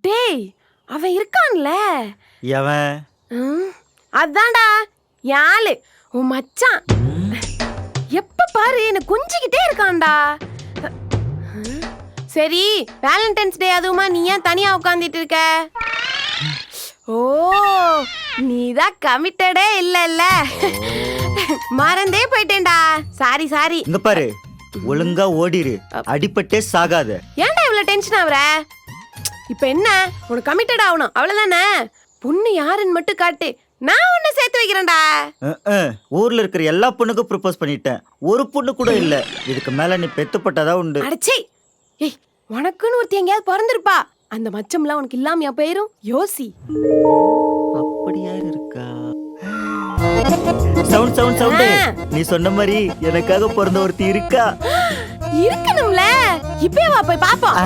டேய் அவன் இருக்கான்ல எவன்? அதான்டா யாழு உன் மச்சான். எப்ப பாரு என்ன கொஞ்சிக்கிட்டே இருக்கான்டா. சரி வேலண்டைன்ஸ் டே அதுவுமா நீ ஏன் தனியா உட்காந்துட்டு இருக்க? ஓ நீதான் கமிட்டடே இல்ல. மறந்தே போயிட்டேன்டா. Sorry sorry. இங்க பாரு, ஒழுங்கா ஓடிரு, அடிபட்டே சாகாத. ஏன்டா இவ்வளவு டென்ஷன் ஆகுற? இப்ப என்ன உனக்கு கமிட்டட் ஆகணும் அவ்வளவுதானே. பொண்ணு யாருன்னு மட்டும் காட்டு, நான் உன்னை சேர்த்து வைக்கிறேன்டா. ஊர்ல இருக்கிற எல்லா பொண்ணுக்கும் ப்ரப்போஸ் பண்ணிட்டேன், ஒரு பொண்ணு கூட இல்ல. இதுக்கு மேல நீ பெத்துப்பட்டதா உண்டு. அடச்சே, ஏய் உனக்குன்னு ஒருத்தி எங்கேயாவது பிறந்திருப்பா. அந்த மச்சம்லாம் உனக்கு இல்லாமையா போயிரும். யோசி. அப்படி யாரு இருக்கா? Sound sound sound. நீ சொன்ன மாதிரி எனக்காக பிறந்த ஒருத்தி இருக்கா. இருக்கணும்ல. இப்பவே வா போய் பாப்போம்.